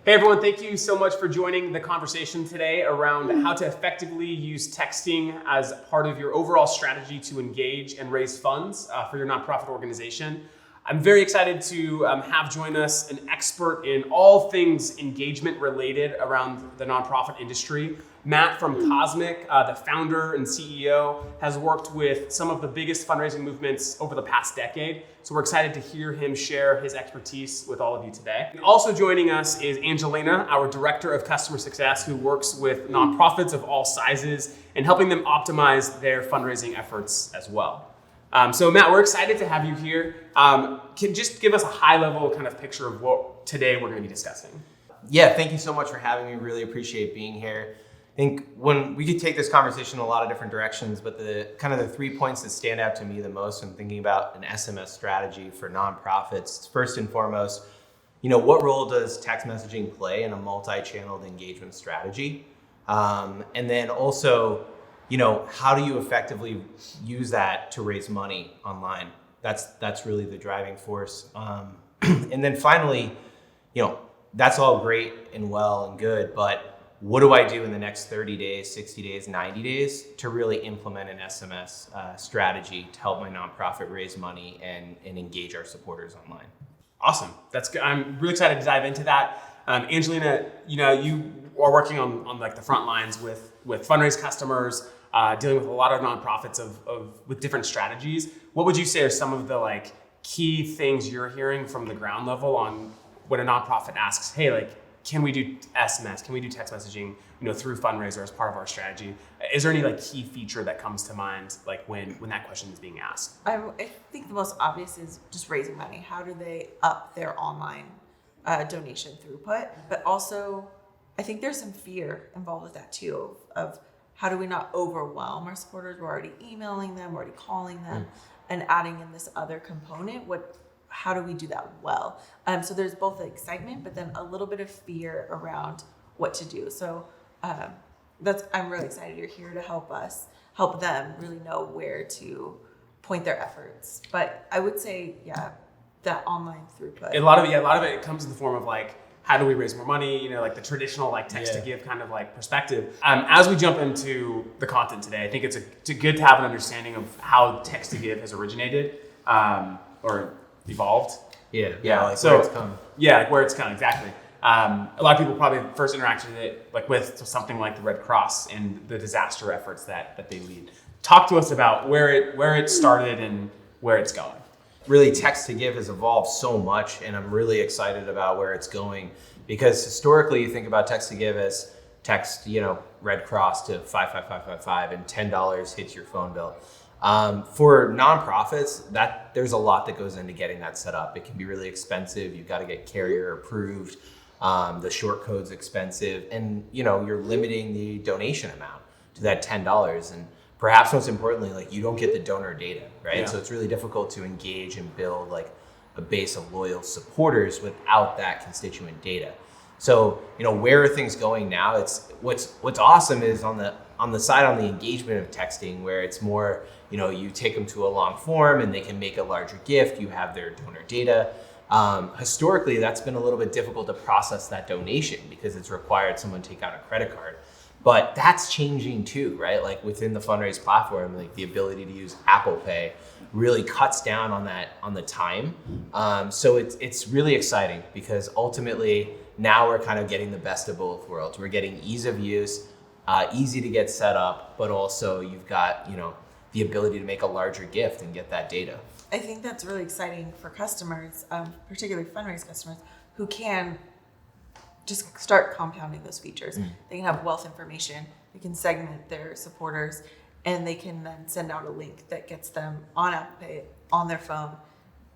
Hey everyone, thank you so much for joining the conversation today around how to effectively use texting as part of your overall strategy to engage and raise funds for your nonprofit organization. I'm very excited to have join us an expert in all things engagement related around the nonprofit industry. Matt from Cosmic, the founder and CEO, has worked with some of the biggest fundraising movements over the past decade. So we're excited to hear him share his expertise with all of you today. And also joining us is Angelina, our Director of Customer Success, who works with nonprofits of all sizes and helping them optimize their fundraising efforts as well. So Matt, we're excited to have you here. Can you just give us a high level kind of picture of what today we're going to be discussing? Yeah, thank you so much for having me. Really appreciate being here. I think when we could take this conversation in a lot of different directions, but the 3 points that stand out to me the most when thinking about an SMS strategy for nonprofits, first and foremost, what role does text messaging play in a multi-channeled engagement strategy? And then also, how do you effectively use that to raise money online? That's really the driving force. And then finally, that's all great and well and good, but what do I do in the next 30 days, 60 days, 90 days to really implement an SMS strategy to help my nonprofit raise money and engage our supporters online? Awesome. That's good. I'm really excited to dive into that. Angelina, you are working on like the front lines with fundraise customers, dealing with a lot of nonprofits with different strategies. What would you say are some of the key things you're hearing from the ground level on when a nonprofit asks, hey, can we do SMS? Can we do text messaging, through fundraiser as part of our strategy? Is there any key feature that comes to mind, when that question is being asked? I think the most obvious is just raising money. How do they up their online donation throughput? But also, I think there's some fear involved with that too, of how do we not overwhelm our supporters? We're already emailing them, we're already calling them, and adding in this other component. How do we do that well? So there's both the excitement, but then a little bit of fear around what to do. So I'm really excited you're here to help them really know where to point their efforts. But I would say, that online throughput. A lot of it comes in the form of how do we raise more money? The traditional text to give kind of perspective. As we jump into the content today, I think it's good to have an understanding of how text to give has originated or evolved. Where it's come. Yeah, where it's come, exactly. A lot of people probably first interacted with it with something like the Red Cross and the disaster efforts that they lead. Talk to us about where it started and where it's going. Really, text to give has evolved so much, and I'm really excited about where it's going, because historically you think about text to give as text, Red Cross to 55555 and $10 hits your phone bill. For nonprofits, there's a lot that goes into getting that set up. It can be really expensive. You've got to get carrier approved. The short code's expensive, and you're limiting the donation amount to that $10. And perhaps most importantly, you don't get the donor data, right? Yeah. So it's really difficult to engage and build a base of loyal supporters without that constituent data. So where are things going now? It's what's awesome is on the side on the engagement of texting, where it's more you take them to a long form and they can make a larger gift. You have their donor data. Historically, that's been a little bit difficult to process that donation because it's required someone take out a credit card. But that's changing too, right? Within the Fundraise platform, the ability to use Apple Pay really cuts down on the time. So it's really exciting, because ultimately now we're kind of getting the best of both worlds. We're getting ease of use, easy to get set up, but also you've got the ability to make a larger gift and get that data. I think that's really exciting for customers, particularly fundraise customers, who can just start compounding those features. They can have wealth information, they can segment their supporters, and they can then send out a link that gets them on Apple Pay, on their phone,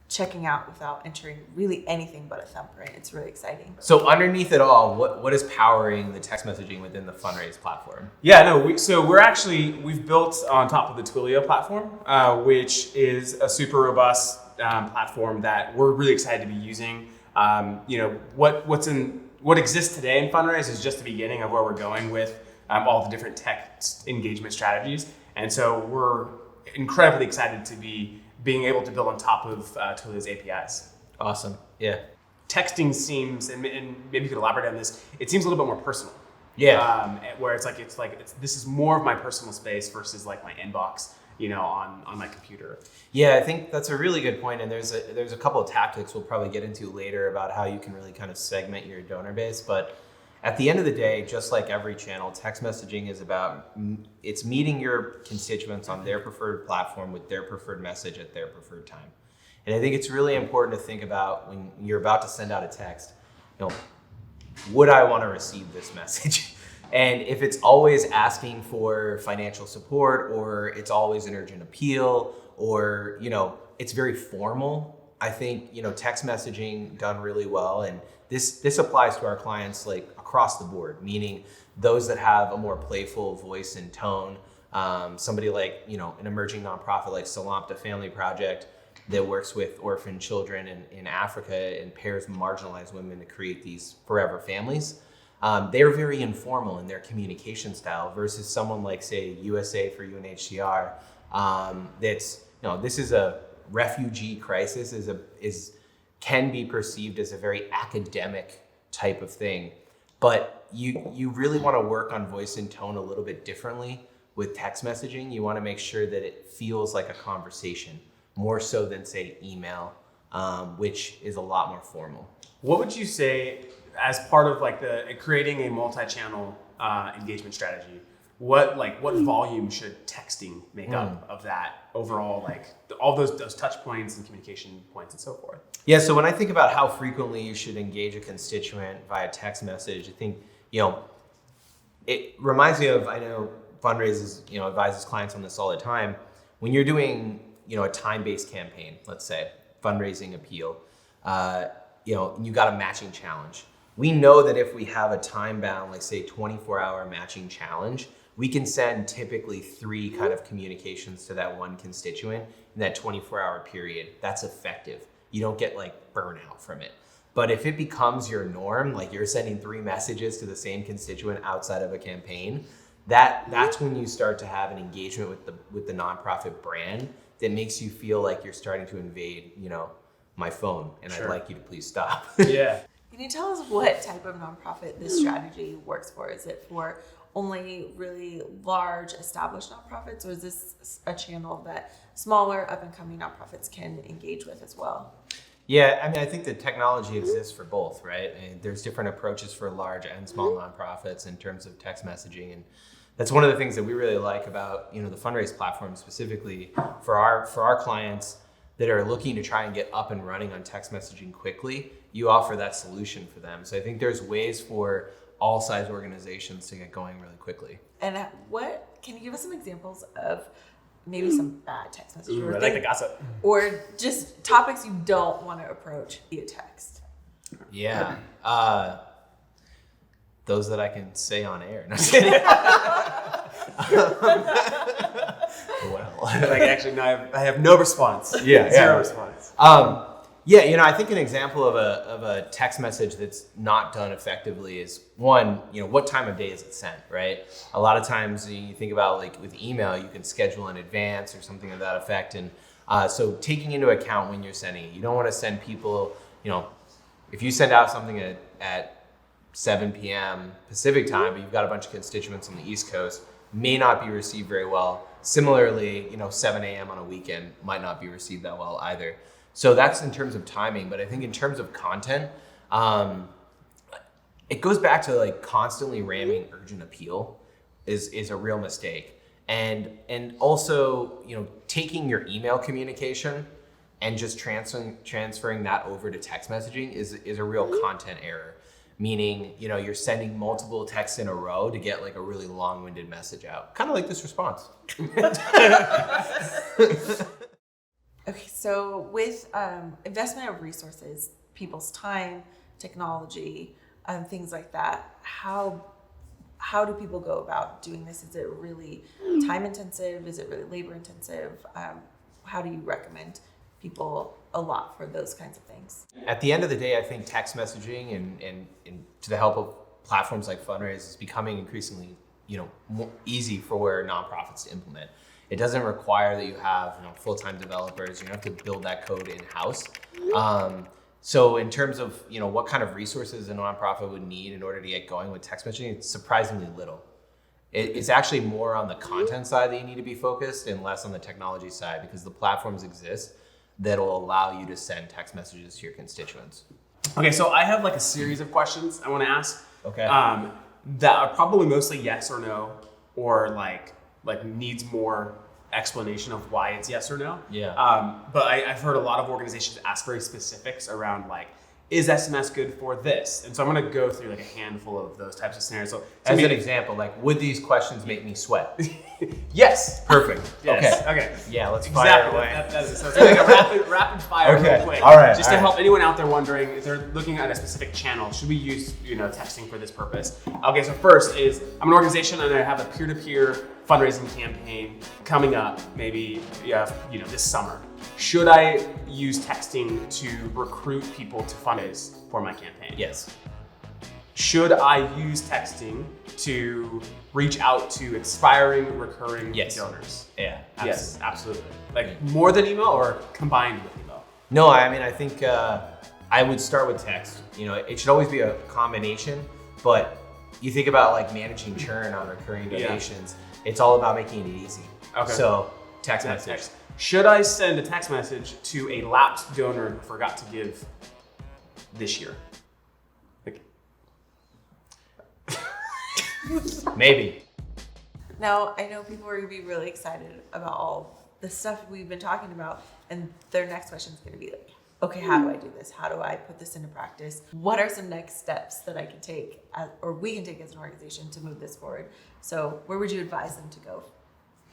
checking out without entering really anything but a thumbprint. It's really exciting. So underneath it all, what is powering the text messaging within the Fundraise platform? We've built on top of the Twilio platform, which is a super robust platform that we're really excited to be using. What exists today in Fundraise is just the beginning of where we're going with all the different text engagement strategies. And so we're incredibly excited to be being able to build on top of Twilio's APIs. Awesome. Yeah. texting seems, and maybe you could elaborate on this, it seems a little bit more personal. Yeah. Where it's this is more of my personal space versus like my inbox, on my computer. Yeah, I think that's a really good point, and there's a couple of tactics we'll probably get into later about how you can really kind of segment your donor base. But at the end of the day, just like every channel, text messaging is about it's meeting your constituents on their preferred platform with their preferred message at their preferred time. And I think it's really important to think about when you're about to send out a text, would I want to receive this message? And if it's always asking for financial support, or it's always an urgent appeal, or it's very formal, I think text messaging done really well, and this applies to our clients like across the board, meaning those that have a more playful voice and tone. Somebody like an emerging nonprofit like Salampta Family Project that works with orphan children in Africa and pairs marginalized women to create these forever families. They're very informal in their communication style versus someone like, say, USA for UNHCR. That's this is a refugee crisis, can be perceived as a very academic type of thing, but you really want to work on voice and tone a little bit differently with text messaging. You want to make sure that it feels like a conversation more so than, say, email, which is a lot more formal. What would you say as part of like creating a multi-channel engagement strategy? What volume should texting make up of that overall, like all those touch points and communication points and so forth? Yeah, so when I think about how frequently you should engage a constituent via text message, I think, it reminds me of, I know Fundraise advises clients on this all the time. When you're doing, a time-based campaign, let's say, fundraising appeal, you got a matching challenge. We know that if we have a time-bound, like say 24-hour matching challenge, we can send typically 3 kind of communications to that one constituent in that 24-hour period. That's effective. You don't get like burnout from it. But if it becomes your norm, like you're sending 3 messages to the same constituent outside of a campaign, that's when you start to have an engagement with the nonprofit brand that makes you feel like you're starting to invade, my phone, and Sure. I'd like you to please stop. Yeah. Can you tell us what type of nonprofit this strategy works for? Is it for only really large established nonprofits, or is this a channel that smaller up and coming nonprofits can engage with as well? Yeah, I mean, I think the technology exists for both, right? And there's different approaches for large and small nonprofits in terms of text messaging, and that's one of the things that we really like about the Fundraise platform specifically for our clients that are looking to try and get up and running on text messaging quickly. You offer that solution for them. So I think there's ways for all size organizations to get going really quickly. And can you give us some examples of maybe some bad text messages? Ooh, I like the gossip. Or just topics you don't want to approach via text? Yeah. Those that I can say on air. No, just kidding. Well, actually, no, I have no response. Yeah, Zero response. I think an example of a text message that's not done effectively is one, what time of day is it sent, right? A lot of times you think about like with email, you can schedule in advance or something of that effect. And so taking into account when you're sending it, you don't want to send people, if you send out something at 7 p.m. Pacific time, but you've got a bunch of constituents on the East Coast, may not be received very well. Similarly, 7 a.m. on a weekend might not be received that well either. So that's in terms of timing, but I think in terms of content, it goes back to like constantly ramming urgent appeal is a real mistake. And also, taking your email communication and just transferring that over to text messaging is a real content error. Meaning, you're sending multiple texts in a row to get like a really long-winded message out. Kind of like this response. Okay, so with investment of resources, people's time, technology, things like that, how do people go about doing this? Is it really time intensive? Is it really labor intensive? How do you recommend people a lot for those kinds of things? At the end of the day, I think text messaging and to the help of platforms like Fundraise is becoming increasingly, more easy for nonprofits to implement. It doesn't require that you have full-time developers. You don't have to build that code in-house. So in terms of, what kind of resources a nonprofit would need in order to get going with text messaging, it's surprisingly little. It's actually more on the content side that you need to be focused and less on the technology side, because the platforms exist that'll allow you to send text messages to your constituents. Okay, so I have like a series of questions I want to ask. Okay. That are probably mostly yes or no, or like needs more explanation of why it's yes or no. Yeah. But I've heard a lot of organizations ask very specifics around like, is SMS good for this? And so I'm going to go through like a handful of those types of scenarios. So as an example, like, would these questions make me sweat? Yes. Perfect. Yes. Okay. Yeah, let's Exactly. fire away. That is it. So it's like a rapid fire Okay. real quick. All right. Just to help anyone out there wondering if they're looking at a specific channel, should we use texting for this purpose? Okay, so first is I'm an organization and I have a peer-to-peer fundraising campaign coming up maybe this summer. Should I use texting to recruit people to fundraise for my campaign? Yes. Should I use texting to reach out to expiring recurring donors? Yeah. Absolutely. Yes, absolutely. Like more than email or combined with email? No, I mean, I think I would start with text. It should always be a combination, but you think about like managing churn on recurring donations. It's all about making it easy. Okay. So text message. Should I send a text message to a lapsed donor who forgot to give this year? Maybe. Now, I know people are going to be really excited about all the stuff we've been talking about, and their next question is going to be like, okay, how do I do this? How do I put this into practice? What are some next steps that I can take, or we can take as an organization to move this forward? So where would you advise them to go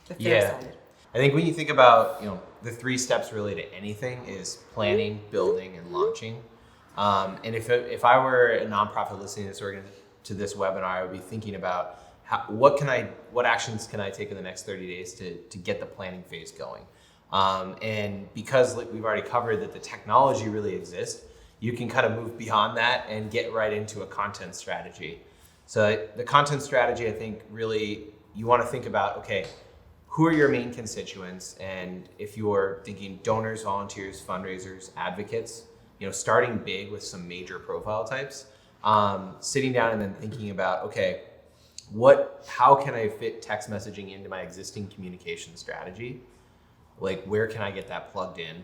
if they're excited? I think when you think about, the 3 steps really to anything is planning, building, and launching. And if I were a nonprofit listening to this webinar, I would be thinking about what actions can I take in the next 30 days to get the planning phase going. And because we've already covered that the technology really exists, you can kind of move beyond that and get right into a content strategy. So the content strategy, I think really you want to think about, okay, who are your main constituents? And if you're thinking donors, volunteers, fundraisers, advocates, starting big with some major profile types, sitting down and then thinking about, okay, how can I fit text messaging into my existing communication strategy? Like, where can I get that plugged in?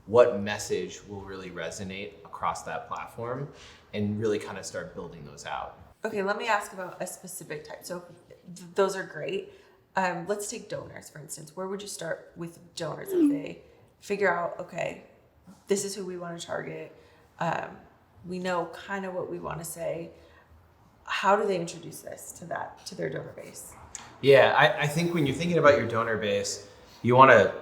What message will really resonate across that platform? And really kind of start building those out. Okay, let me ask about a specific type. So those are great. Let's take donors, for instance. Where would you start with donors if they figure out, okay, this is who we want to target. We know kind of what we want to say. How do they introduce this to their donor base? Yeah, I think when you're thinking about your donor base, you want to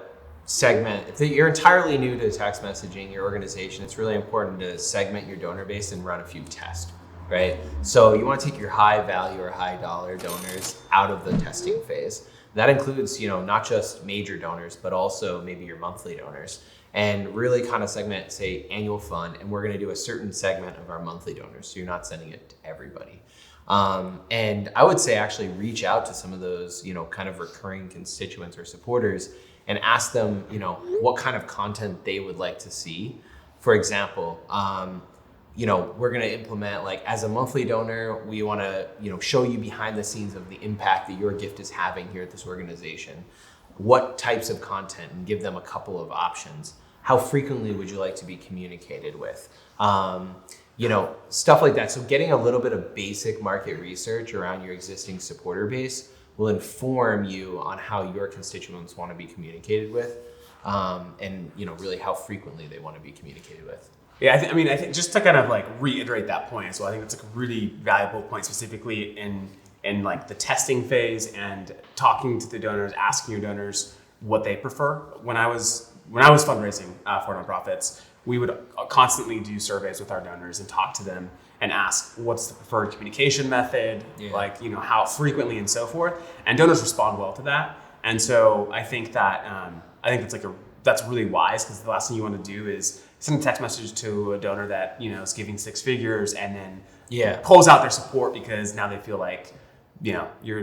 segment. If you're entirely new to text messaging, your organization, it's really important to segment your donor base and run a few tests, right? So you want to take your high value or high dollar donors out of the testing phase. That includes, not just major donors, but also maybe your monthly donors, and really kind of segment, say, annual fund, and we're going to do a certain segment of our monthly donors, so you're not sending it to everybody. And I would say actually reach out to some of those, kind of recurring constituents or supporters and ask them, what kind of content they would like to see. For example, we're going to implement, like, as a monthly donor, we want to, show you behind the scenes of the impact that your gift is having here at this organization. What types of content, and give them a couple of options. How frequently would you like to be communicated with? Stuff like that. So getting a little bit of basic market research around your existing supporter base will inform you on how your constituents want to be communicated with, and really how frequently they want to be communicated with. Yeah, I think just to kind of like reiterate that point as well, I think that's like a really valuable point, specifically in like the testing phase and talking to the donors, asking your donors what they prefer. When I was fundraising for nonprofits, we would constantly do surveys with our donors and talk to them and ask what's the preferred communication method, how frequently and so forth. And donors respond well to that. And so I think that that's really wise, because the last thing you want to do is send a text message to a donor that is giving 6 figures and then pulls out their support because now they feel like the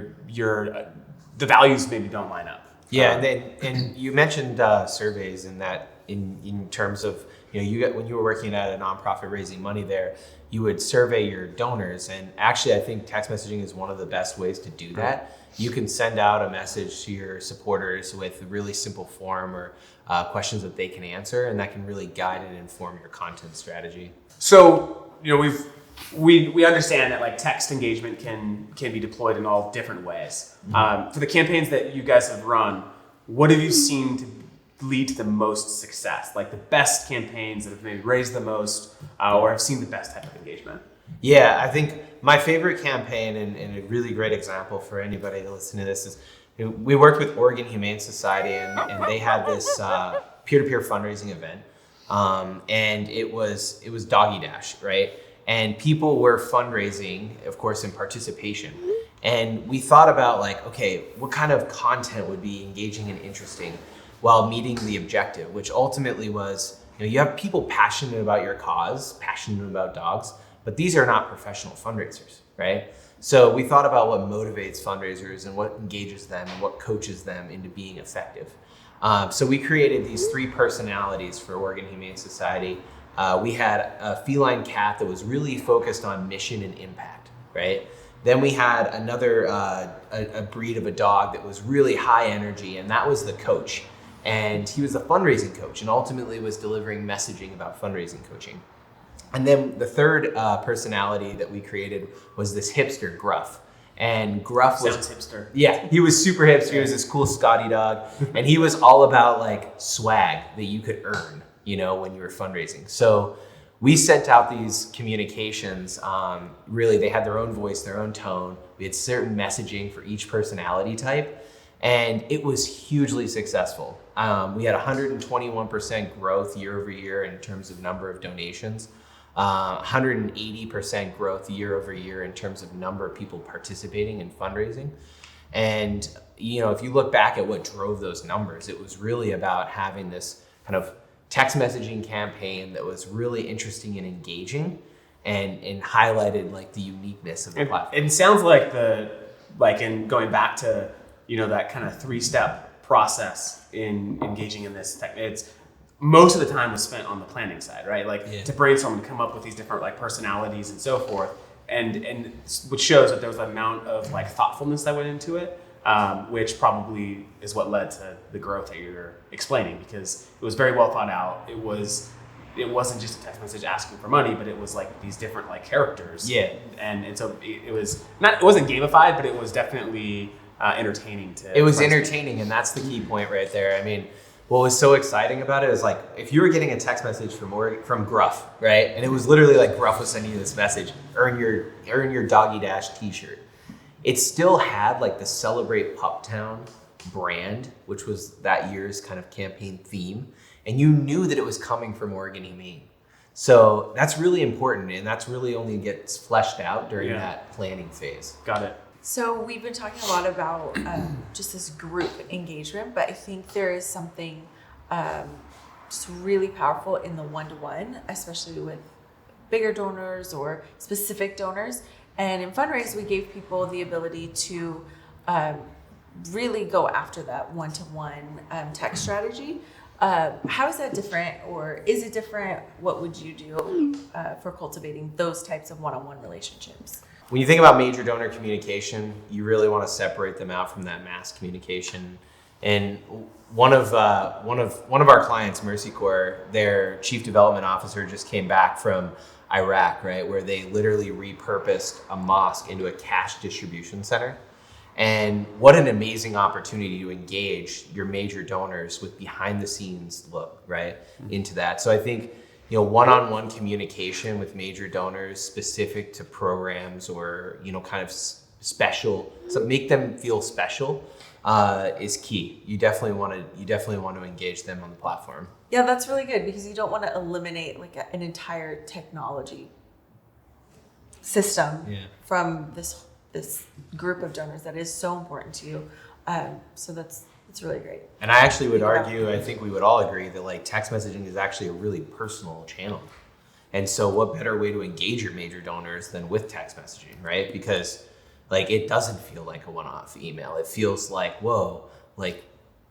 values maybe don't line up. Yeah, and you mentioned surveys, and that in terms of when you were working at a nonprofit raising money there, you would survey your donors. And actually, I think text messaging is one of the best ways to do that. You can send out a message to your supporters with a really simple form or questions that they can answer, and that can really guide and inform your content strategy. So, we understand that like text engagement can be deployed in all different ways. For the campaigns that you guys have run, what have you seen to lead to the most success? Like the best campaigns that have maybe raised the most or have seen the best type of engagement? Yeah, I think my favorite campaign and a really great example for anybody to listen to this is we worked with Oregon Humane Society and they had this peer-to-peer fundraising event. And it was Doggy Dash, right? And people were fundraising, of course, in participation. And we thought about like, okay, what kind of content would be engaging and interesting while meeting the objective, which ultimately was, you have people passionate about your cause, passionate about dogs, but these are not professional fundraisers, right? So we thought about what motivates fundraisers and what engages them and what coaches them into being effective. So we created these 3 personalities for Oregon Humane Society. We had a feline cat that was really focused on mission and impact, right? Then we had another a breed of a dog that was really high energy, and that was the coach. And he was a fundraising coach and ultimately was delivering messaging about fundraising coaching. And then the third personality that we created was this hipster, Gruff. And Gruff Sounds hipster. Yeah, he was super hipster. He was this cool Scotty dog. And he was all about like swag that you could earn, when you were fundraising. So we sent out these communications. Really, they had their own voice, their own tone. We had certain messaging for each personality type. And it was hugely successful. We had 121% growth year over year in terms of number of donations. 180% growth year over year in terms of number of people participating in fundraising. And, if you look back at what drove those numbers, it was really about having this kind of text messaging campaign that was really interesting and engaging and highlighted like the uniqueness of the platform. It sounds like in going back to, that kind of 3-step process in engaging in this tech, it's most of the time was spent on the planning side, right? Like to brainstorm and come up with these different like personalities and so forth. And which shows that there was an amount of like thoughtfulness that went into it, which probably is what led to the growth that you're explaining, because it was very well thought out. It wasn't just a text message asking for money, but it was like these different like characters. Yeah. And so it wasn't gamified, but it was definitely entertaining to. It was entertaining, and that's the key point right there. I mean, what was so exciting about it is like if you were getting a text message from Gruff, right? And it was literally like Gruff was sending you this message, earn your Doggy Dash t-shirt. It still had like the Celebrate Puptown brand, which was that year's kind of campaign theme. And you knew that it was coming from Oregon Humane. So that's really important, and that's really only gets fleshed out during that planning phase. Got it. So we've been talking a lot about just this group engagement, but I think there is something just really powerful in the one-to-one, especially with bigger donors or specific donors. And in Fundraise, we gave people the ability to really go after that one-to-one text strategy. How is that different, or is it different? What would you do for cultivating those types of one-on-one relationships? When you think about major donor communication, you really want to separate them out from that mass communication. And one of our clients, Mercy Corps, their chief development officer just came back from Iraq, right, where they literally repurposed a mosque into a cash distribution center. And what an amazing opportunity to engage your major donors with behind the scenes look, right, into that. So I think, one-on-one communication with major donors specific to programs or, kind of special, so make them feel special is key. You definitely want to engage them on the platform. Yeah, that's really good, because you don't want to eliminate like an entire technology system from this group of donors that is so important to you. So that's really great. And I actually would argue, I think we would all agree that like text messaging is actually a really personal channel. And so what better way to engage your major donors than with text messaging, right? Because like it doesn't feel like a one-off email. It feels like, whoa, like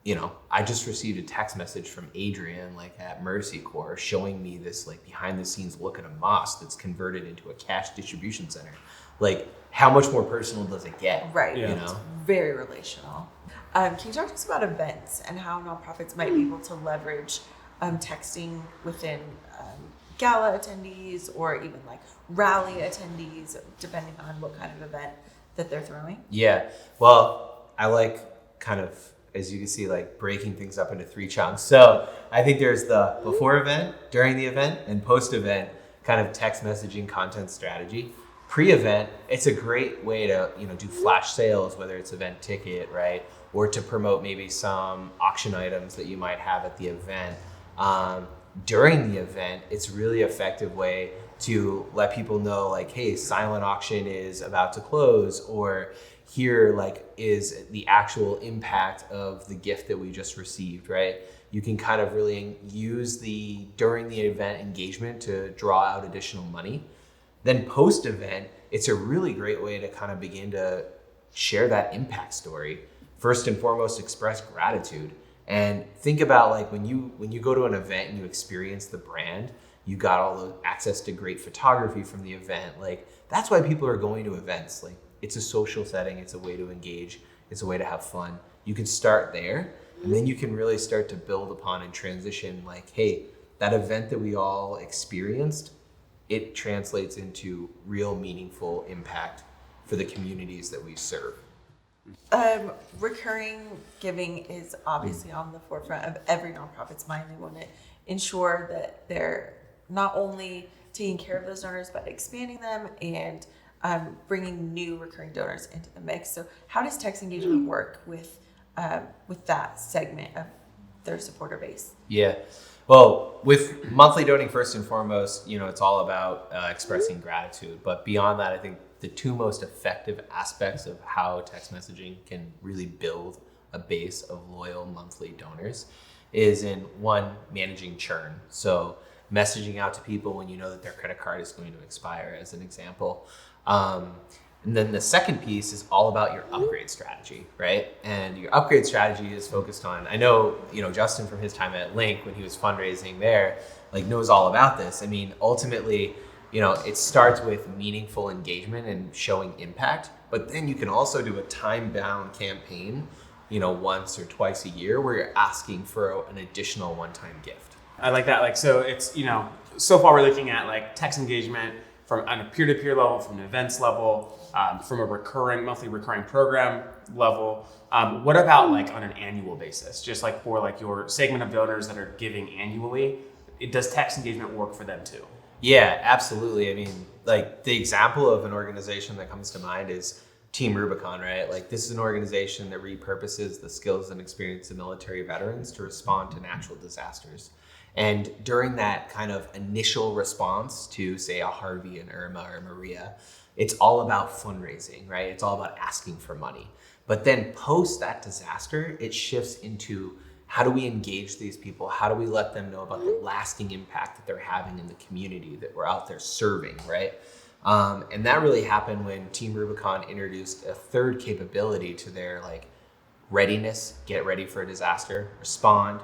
I just received a text message from Adrian, like at Mercy Corps, showing me this like behind the scenes look at a mosque that's converted into a cash distribution center. Like, how much more personal does it get? Right. Yeah. It's very relational. Can you talk to us about events and how nonprofits might be able to leverage texting within gala attendees or even like rally attendees, depending on what kind of event that they're throwing? Yeah. Well, I like kind of, as you can see, like breaking things up into 3 chunks. So I think there's the before event, during the event, and post event kind of text messaging content strategy. Pre-event, it's a great way to, do flash sales, whether it's event ticket, right? Or to promote maybe some auction items that you might have at the event. During the event, it's really effective way to let people know like, hey, silent auction is about to close, or here like is the actual impact of the gift that we just received, right? You can kind of really use the during the event engagement to draw out additional money. Then post event, it's a really great way to kind of begin to share that impact story. First and foremost, express gratitude. And think about like when you go to an event and you experience the brand, you got all the access to great photography from the event. Like that's why people are going to events. Like it's a social setting, it's a way to engage, it's a way to have fun. You can start there, and then you can really start to build upon and transition like, hey, that event that we all experienced, it translates into real meaningful impact for the communities that we serve. Recurring giving is obviously on the forefront of every nonprofit's mind. They want to ensure that they're not only taking care of those donors, but expanding them and bringing new recurring donors into the mix. So how does text engagement work with that segment of their supporter base? Yeah. Well, with monthly donating, first and foremost, it's all about expressing gratitude. But beyond that, I think the 2 most effective aspects of how text messaging can really build a base of loyal monthly donors is in 1, managing churn. So messaging out to people when you know that their credit card is going to expire, as an example. And then the second piece is all about your upgrade strategy, right? And your upgrade strategy is focused on, I know, Justin from his time at Link when he was fundraising there, like knows all about this. I mean, ultimately, it starts with meaningful engagement and showing impact, but then you can also do a time-bound campaign, once or twice a year where you're asking for an additional one-time gift. I like that. Like, so it's, so far we're looking at like text engagement from on a peer-to-peer level, from an events level, from a monthly recurring program level. What about like on an annual basis? Just like for like your segment of donors that are giving annually, does text engagement work for them too? Yeah, absolutely. I mean, like the example of an organization that comes to mind is Team Rubicon, right? Like this is an organization that repurposes the skills and experience of military veterans to respond to natural disasters. And during that kind of initial response to, say, a Harvey, an Irma, or Maria, it's all about fundraising, right? It's all about asking for money. But then post that disaster, it shifts into how do we engage these people? How do we let them know about the lasting impact that they're having in the community that we're out there serving, right? And that really happened when Team Rubicon introduced a 3rd capability to their like readiness, get ready for a disaster, respond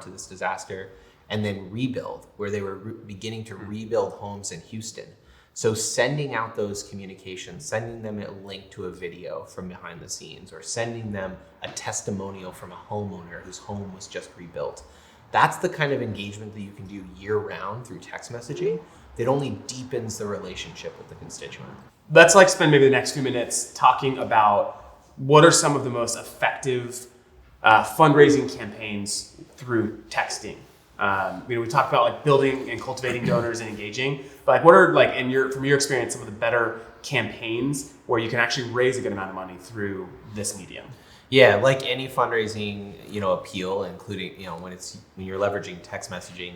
to this disaster, and then rebuild, where they were beginning to rebuild homes in Houston. So sending out those communications, sending them a link to a video from behind the scenes, or sending them a testimonial from a homeowner whose home was just rebuilt. That's the kind of engagement that you can do year round through text messaging that only deepens the relationship with the constituent. Let's like spend maybe the next few minutes talking about what are some of the most effective fundraising campaigns through texting. We talked about like building and cultivating donors and engaging, but like what are like from your experience some of the better campaigns where you can actually raise a good amount of money through this medium? Yeah, like any fundraising, appeal, including, when you're leveraging text messaging,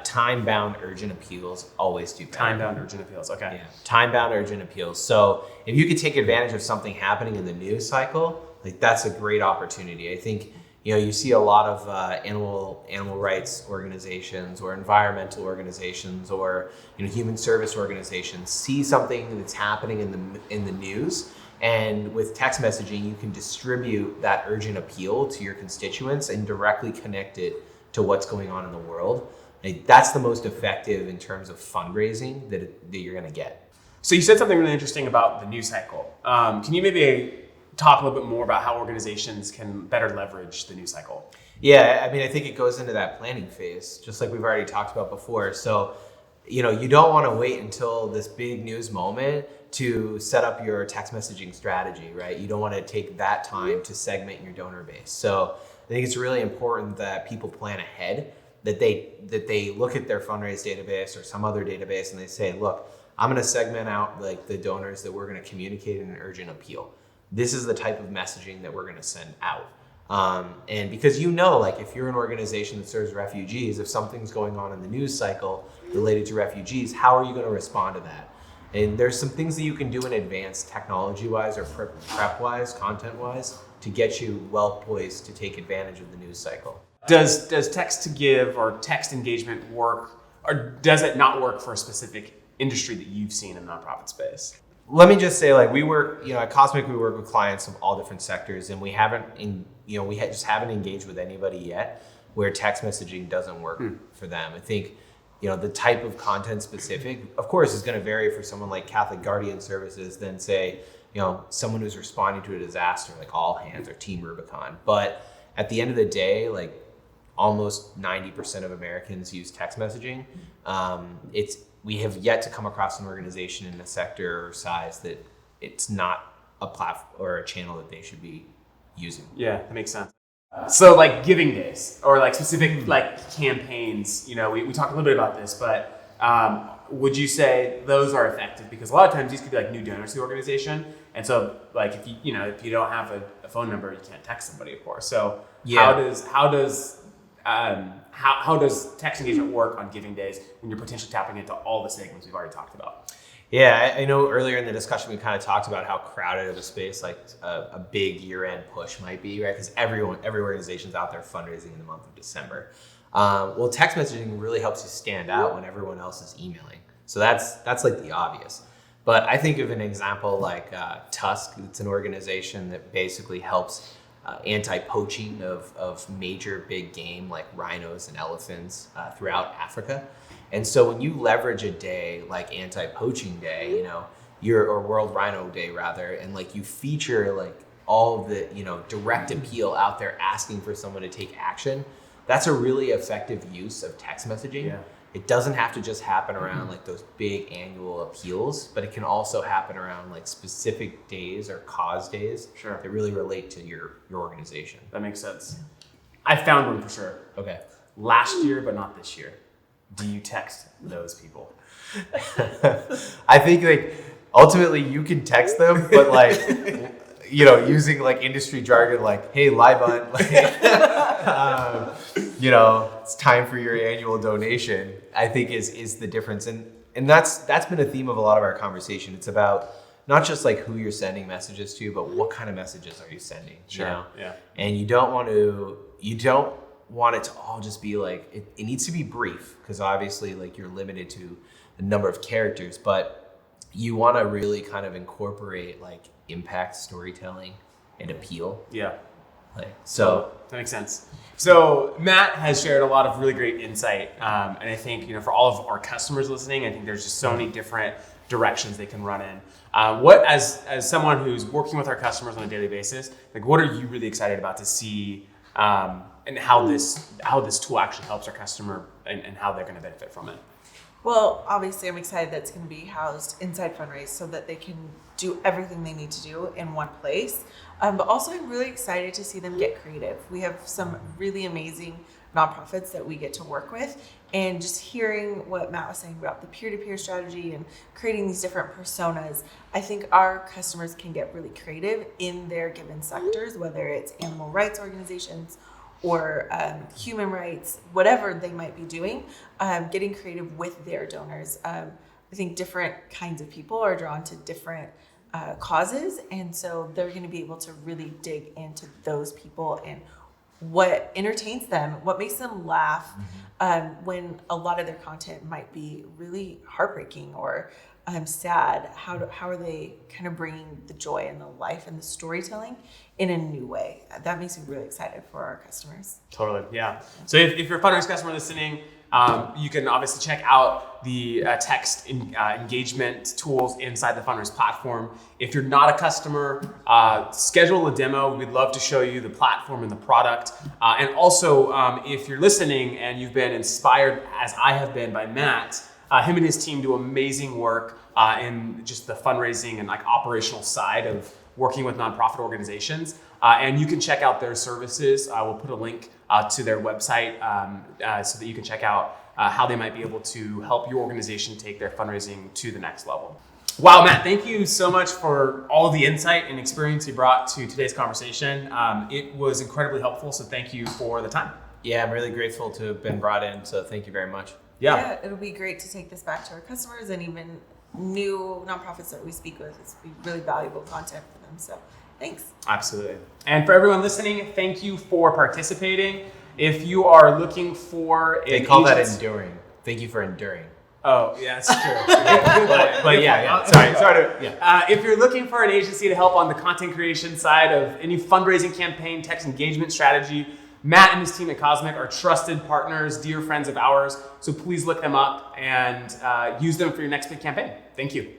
time-bound urgent appeals always do better. Time-bound urgent appeals, okay. Yeah, time-bound urgent appeals. So if you could take advantage of something happening in the news cycle, like that's a great opportunity. I think, you see a lot of animal rights organizations or environmental organizations or human service organizations see something that's happening in the news, and with text messaging you can distribute that urgent appeal to your constituents and directly connect it to what's going on in the world. That's the most effective in terms of fundraising that you're going to get. So you said something really interesting about the news cycle. Can you maybe talk a little bit more about how organizations can better leverage the news cycle? Yeah, I mean, I think it goes into that planning phase, just like we've already talked about before. So, you don't want to wait until this big news moment to set up your text messaging strategy, right? You don't want to take that time to segment your donor base. So I think it's really important that people plan ahead, that they look at their fundraise database or some other database and they say, look, I'm going to segment out like the donors that we're going to communicate in an urgent appeal. This is the type of messaging that we're going to send out. And because like if you're an organization that serves refugees, if something's going on in the news cycle related to refugees, how are you going to respond to that? And there's some things that you can do in advance, technology-wise or prep-wise, content-wise, to get you well poised to take advantage of the news cycle. Does text to give or text engagement work, or does it not work for a specific industry that you've seen in the nonprofit space? Let me just say, like, we work, at Cosmic, we work with clients of all different sectors, and we just haven't engaged with anybody yet where text messaging doesn't work for them. I think, the type of content specific, of course, is going to vary for someone like Catholic Guardian Services than say, someone who's responding to a disaster like All Hands or Team Rubicon. But at the end of the day, like almost 90% of Americans use text messaging. We have yet to come across an organization in a sector or size that it's not a platform or a channel that they should be using. Yeah, that makes sense. So like giving days or like specific like campaigns, we talked a little bit about this, but would you say those are effective? Because a lot of times these could be like new donors to the organization. And so like if you don't have a phone number, you can't text somebody, of course. So how does text engagement work on giving days when you're potentially tapping into all the segments we've already talked about? Yeah, I know earlier in the discussion we kind of talked about how crowded of a space like a big year-end push might be, right? Because every organization's out there fundraising in the month of December. Well, text messaging really helps you stand out when everyone else is emailing. So that's like the obvious. But I think of an example like Tusk. It's an organization that basically helps anti-poaching of major big game like rhinos and elephants throughout Africa. And so when you leverage a day like Anti-Poaching Day, or World Rhino Day rather, and like you feature like all of the, direct appeal out there asking for someone to take action, that's a really effective use of text messaging. Yeah. It doesn't have to just happen around like those big annual appeals, but it can also happen around like specific days or cause days that really relate to your organization. That makes sense. I found one for sure. Okay. Last year, but not this year. Do you text those people? I think like ultimately you can text them, but like using like industry jargon like, hey, Libun, it's time for your annual donation, I think is the difference. And that's been a theme of a lot of our conversation. It's about not just like who you're sending messages to, but what kind of messages are you sending? Sure. Yeah. And you don't want it to all just be like, it needs to be brief because obviously like you're limited to the number of characters, but you want to really kind of incorporate like impact storytelling and appeal. Yeah. So that makes sense. So Matt has shared a lot of really great insight. And I think, for all of our customers listening, I think there's just so many different directions they can run in. What, as someone who's working with our customers on a daily basis, like what are you really excited about to see and how this tool actually helps our customer and how they're going to benefit from it? Well, obviously, I'm excited that it's going to be housed inside Fundraise so that they can do everything they need to do in one place. But also, I'm really excited to see them get creative. We have some really amazing nonprofits that we get to work with. And just hearing what Matt was saying about the peer-to-peer strategy and creating these different personas, I think our customers can get really creative in their given sectors, whether it's animal rights organizations or human rights, whatever they might be doing, getting creative with their donors. I think different kinds of people are drawn to different causes, and so they're going to be able to really dig into those people and what entertains them, what makes them laugh, when a lot of their content might be really heartbreaking or sad. How are they kind of bringing the joy and the life and the storytelling in a new way? That makes me really excited for our customers. Totally, yeah. So if you're a Fundraise customer listening, you can obviously check out the text engagement tools inside the Fundraise platform. If you're not a customer, schedule a demo. We'd love to show you the platform and the product. And also, if you're listening and you've been inspired, as I have been, by Matt, him and his team do amazing work in just the fundraising and like operational side of working with nonprofit organizations. And you can check out their services. We'll put a link to their website so that you can check out how they might be able to help your organization take their fundraising to the next level. Wow, Matt, thank you so much for all of the insight and experience you brought to today's conversation. It was incredibly helpful, so thank you for the time. Yeah, I'm really grateful to have been brought in, so thank you very much. Yeah, it'll be great to take this back to our customers and even new nonprofits that we speak with. It's really valuable content for them. So thanks. Absolutely. And for everyone listening, thank you for participating. If you are looking for They call that enduring. Thank you for enduring. Oh, yeah, that's true. But yeah. Sorry. If you're looking for an agency to help on the content creation side of any fundraising campaign, text engagement strategy, Matt and his team at Cosmic are trusted partners, dear friends of ours. So please look them up and use them for your next big campaign. Thank you.